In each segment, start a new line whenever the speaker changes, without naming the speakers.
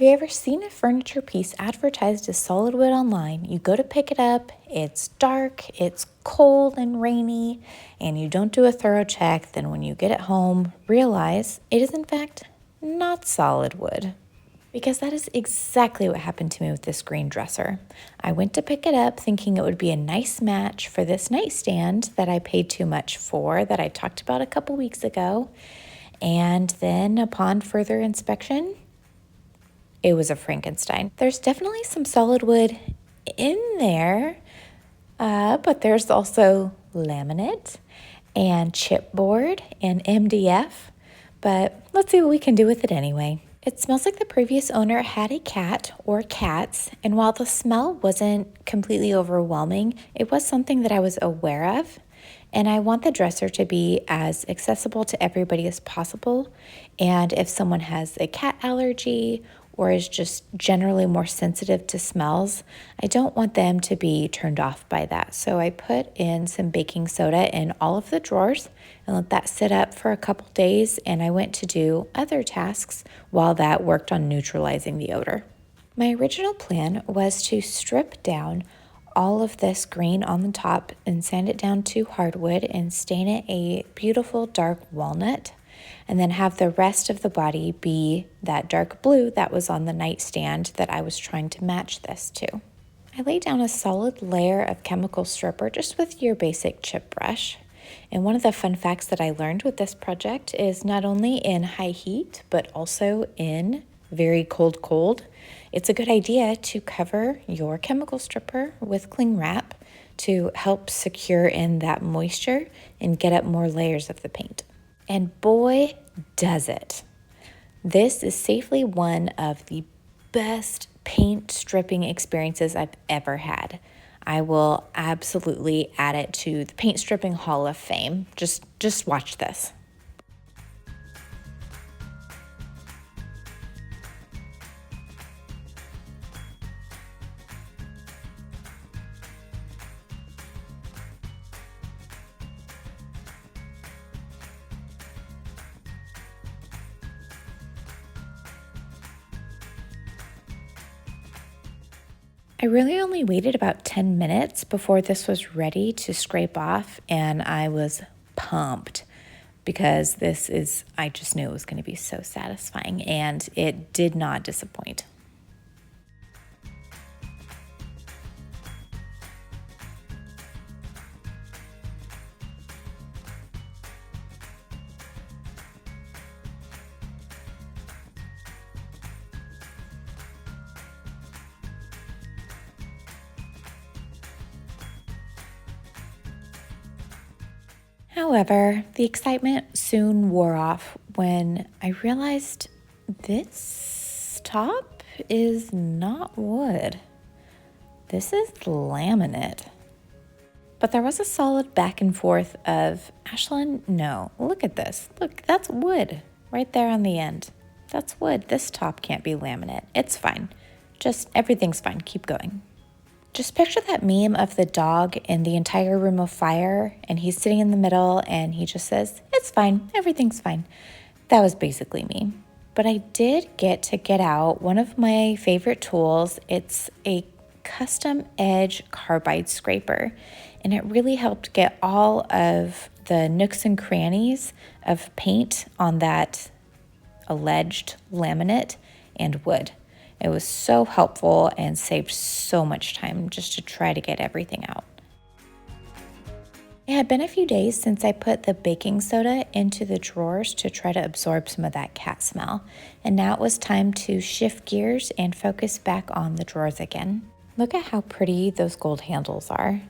Have you ever seen a furniture piece advertised as solid wood online? You go to pick it up, it's dark, it's cold and rainy, and you don't do a thorough check. Then when you get it home, realize it is in fact not solid wood. Because that is exactly what happened to me with this green dresser. I went to pick it up thinking it would be a nice match for this nightstand that I paid too much for, that I talked about a couple weeks ago. And then upon further inspection, it was a Frankenstein. There's definitely some solid wood in there, but there's also laminate and chipboard and MDF, but let's see what we can do with it anyway. It smells like the previous owner had a cat or cats, and while the smell wasn't completely overwhelming, it was something that I was aware of, and I want the dresser to be as accessible to everybody as possible. And if someone has a cat allergy or is just generally more sensitive to smells, I don't want them to be turned off by that. So I put in some baking soda in all of the drawers and let that sit up for a couple days, and I went to do other tasks while that worked on neutralizing the odor. My original plan was to strip down all of this green on the top and sand it down to hardwood and stain it a beautiful dark walnut, and then have the rest of the body be that dark blue that was on the nightstand that I was trying to match this to. I laid down a solid layer of chemical stripper just with your basic chip brush. And one of the fun facts that I learned with this project is not only in high heat, but also in very cold, it's a good idea to cover your chemical stripper with cling wrap to help secure in that moisture and get up more layers of the paint. And boy, does it. This is safely one of the best paint stripping experiences I've ever had. I will absolutely add it to the Paint Stripping Hall of Fame. Just watch this. I really only waited about 10 minutes before this was ready to scrape off, and I was pumped because I just knew it was going to be so satisfying, and it did not disappoint. However, the excitement soon wore off when I realized this top is not wood. This is laminate. But there was a solid back and forth of, Ashlyn, no, look at this. Look, that's wood right there on the end. That's wood. This top can't be laminate. It's fine. Just everything's fine. Keep going. Just picture that meme of the dog in the entire room of fire, and he's sitting in the middle and he just says, it's fine, everything's fine. That was basically me. But I did get out one of my favorite tools. It's a custom edge carbide scraper, and it really helped get all of the nooks and crannies of paint on that alleged laminate and wood. It was so helpful and saved so much time just to try to get everything out. It had been a few days since I put the baking soda into the drawers to try to absorb some of that cat smell, and now it was time to shift gears and focus back on the drawers again. Look at how pretty those gold handles are.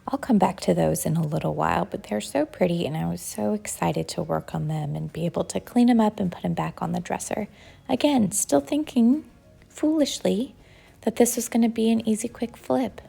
I'll come back to those in a little while, but they're so pretty, and I was so excited to work on them and be able to clean them up and put them back on the dresser. Again, still thinking foolishly that this was going to be an easy, quick flip.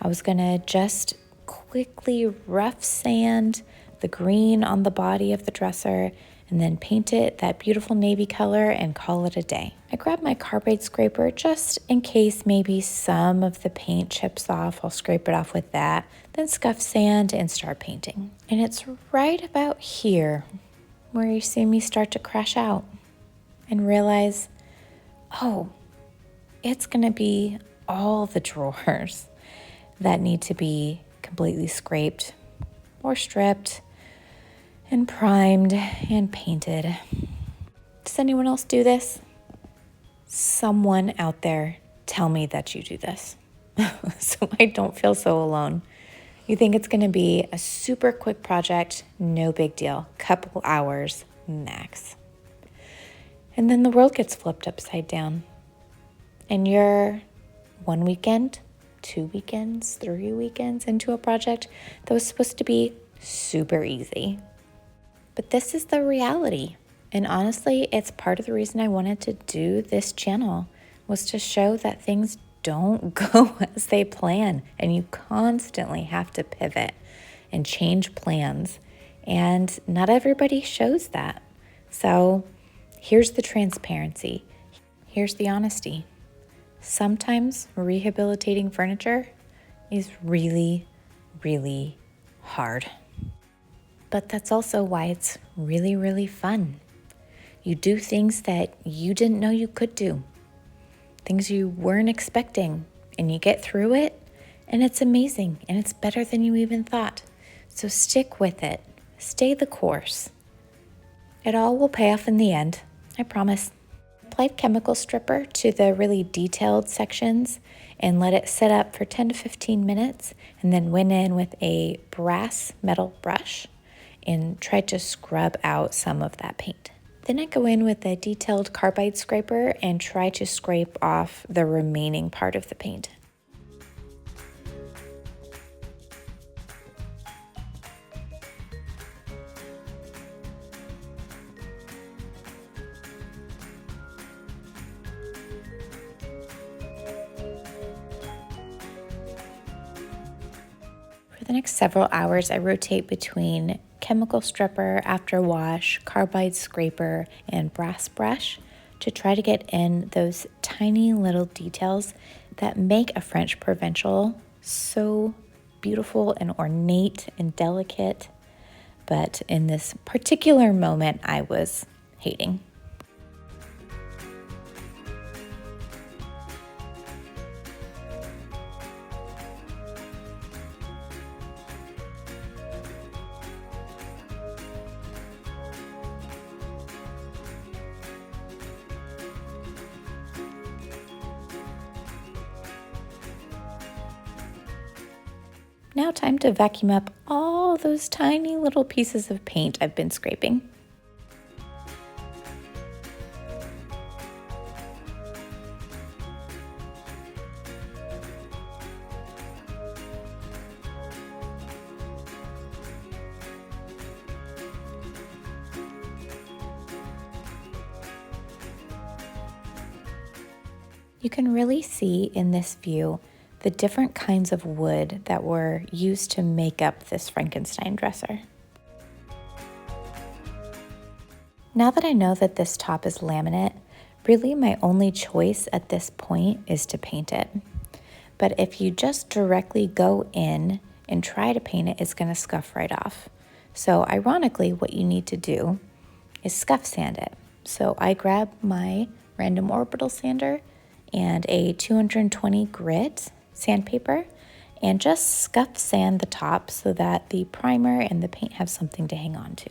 I was going to just quickly rough sand the green on the body of the dresser and then paint it that beautiful navy color and call it a day. I grabbed my carbide scraper just in case maybe some of the paint chips off. I'll scrape it off with that, then scuff sand and start painting. And it's right about here where you see me start to crash out and realize, oh, it's gonna be all the drawers that need to be completely scraped or stripped and primed and painted. Does anyone else do this? Someone out there tell me that you do this so I don't feel so alone. You think it's gonna be a super quick project, no big deal, couple hours max. And then the world gets flipped upside down. And you're 1 weekend, 2 weekends, 3 weekends into a project that was supposed to be super easy. But this is the reality. And honestly, it's part of the reason I wanted to do this channel, was to show that things don't go as they plan. And you constantly have to pivot and change plans. And not everybody shows that. So here's the transparency. Here's the honesty. Sometimes rehabilitating furniture is really, really hard. But that's also why it's really, really fun. You do things that you didn't know you could do, things you weren't expecting, and you get through it, and it's amazing, and it's better than you even thought. So stick with it. Stay the course. It all will pay off in the end, I promise. Applied chemical stripper to the really detailed sections and let it sit up for 10 to 15 minutes, and then went in with a brass metal brush and tried to scrub out some of that paint. Then I go in with a detailed carbide scraper and try to scrape off the remaining part of the paint. For the next several hours, I rotate between chemical stripper, after wash, carbide scraper, and brass brush to try to get in those tiny little details that make a French Provincial so beautiful and ornate and delicate. But in this particular moment, I was hating. Now time to vacuum up all those tiny little pieces of paint I've been scraping. You can really see in this view the different kinds of wood that were used to make up this Frankenstein dresser. Now that I know that this top is laminate, really my only choice at this point is to paint it. But if you just directly go in and try to paint it, it's gonna scuff right off. So ironically, what you need to do is scuff sand it. So I grab my random orbital sander and a 220 grit sandpaper and just scuff sand the top so that the primer and the paint have something to hang on to.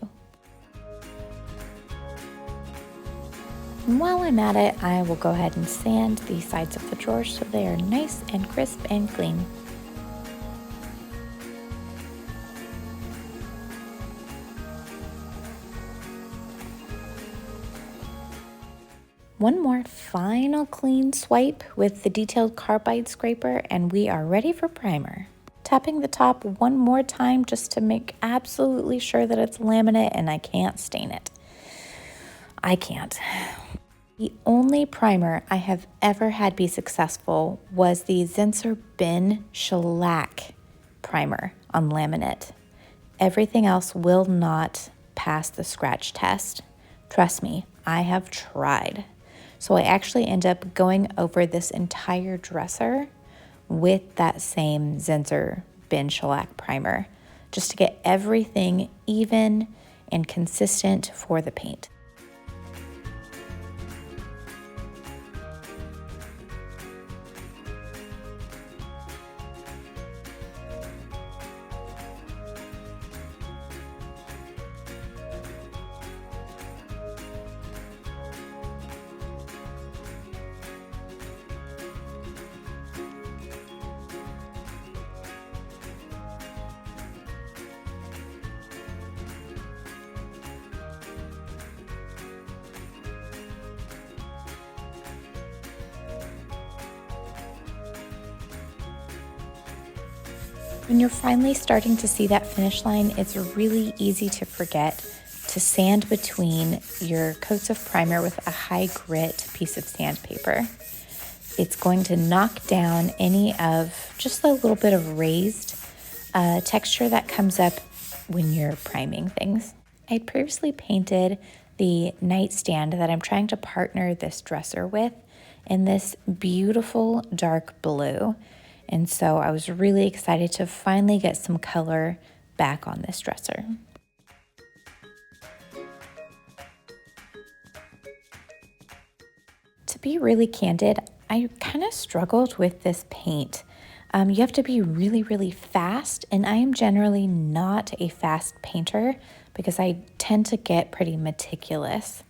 And while I'm at it, I will go ahead and sand the sides of the drawers so they are nice and crisp and clean. One more final clean swipe with the detailed carbide scraper and we are ready for primer. Tapping the top one more time just to make absolutely sure that it's laminate and I can't stain it. I can't. The only primer I have ever had be successful was the Zinsser Bin Shellac Primer on laminate. Everything else will not pass the scratch test. Trust me, I have tried. So I actually end up going over this entire dresser with that same Zinsser Bin Shellac primer just to get everything even and consistent for the paint. When you're finally starting to see that finish line, it's really easy to forget to sand between your coats of primer with a high grit piece of sandpaper. It's going to knock down any of just a little bit of raised texture that comes up when you're priming things. I'd previously painted the nightstand that I'm trying to partner this dresser with in this beautiful dark blue. And so I was really excited to finally get some color back on this dresser. To be really candid, I kind of struggled with this paint. You have to be really, really fast, and I am generally not a fast painter because I tend to get pretty meticulous.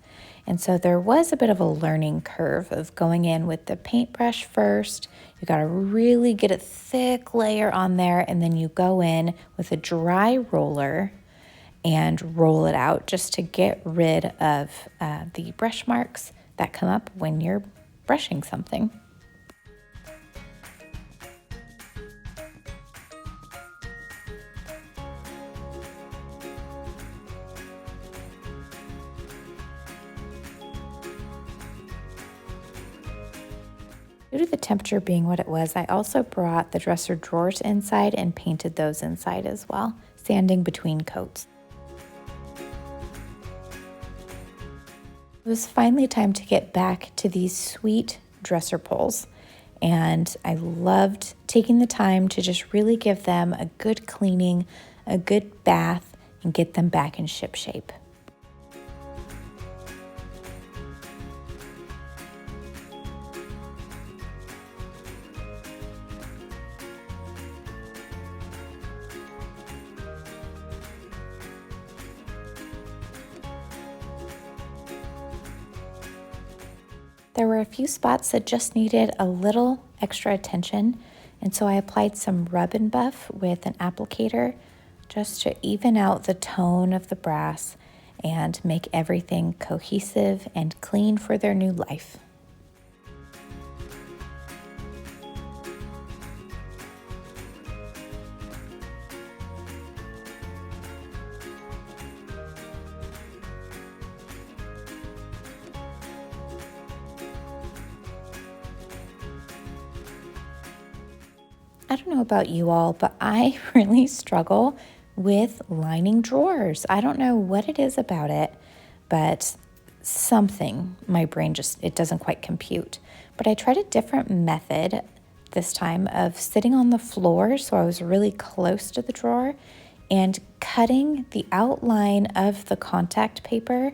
And so there was a bit of a learning curve of going in with the paintbrush first. You got to really get a thick layer on there, and then you go in with a dry roller and roll it out just to get rid of the brush marks that come up when you're brushing something. Due to the temperature being what it was, I also brought the dresser drawers inside and painted those inside as well, sanding between coats. It was finally time to get back to these sweet dresser pulls, and I loved taking the time to just really give them a good cleaning, a good bath, and get them back in ship shape. There were a few spots that just needed a little extra attention, and so I applied some rub and buff with an applicator just to even out the tone of the brass and make everything cohesive and clean for their new life. I don't know about you all, but I really struggle with lining drawers. I don't know what it is about it, but something, my brain it doesn't quite compute. But I tried a different method this time of sitting on the floor, so I was really close to the drawer, and cutting the outline of the contact paper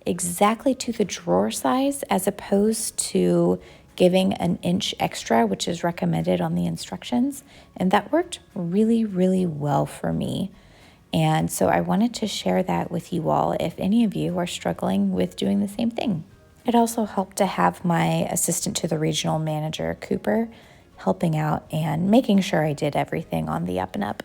exactly to the drawer size as opposed to giving an inch extra, which is recommended on the instructions. And that worked really, really well for me. And so I wanted to share that with you all if any of you are struggling with doing the same thing. It also helped to have my assistant to the regional manager, Cooper, helping out and making sure I did everything on the up and up.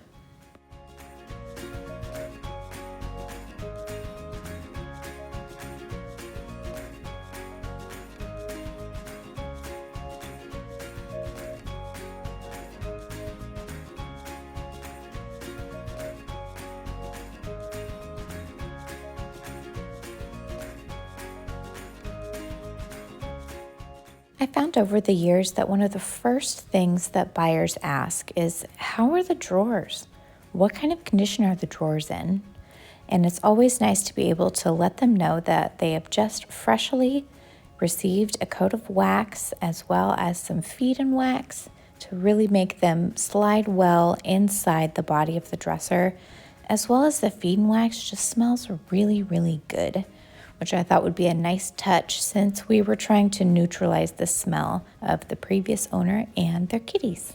I found over the years that one of the first things that buyers ask is, how are the drawers? What kind of condition are the drawers in? And it's always nice to be able to let them know that they have just freshly received a coat of wax as well as some feed-in wax to really make them slide well inside the body of the dresser, as well as the feed-in wax just smells really, really good, which I thought would be a nice touch since we were trying to neutralize the smell of the previous owner and their kitties.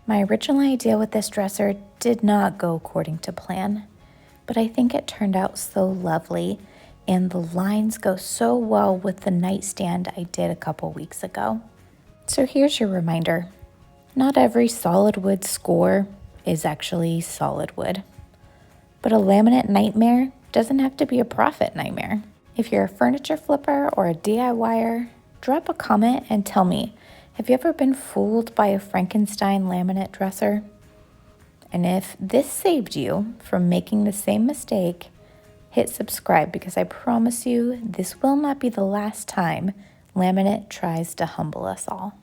My original idea with this dresser did not go according to plan, but I think it turned out so lovely and the lines go so well with the nightstand I did a couple weeks ago. So here's your reminder. Not every solid wood score is actually solid wood, but a laminate nightmare doesn't have to be a profit nightmare. If you're a furniture flipper or a DIYer, drop a comment and tell me, have you ever been fooled by a Frankenstein laminate dresser? And if this saved you from making the same mistake, hit subscribe because I promise you this will not be the last time laminate tries to humble us all.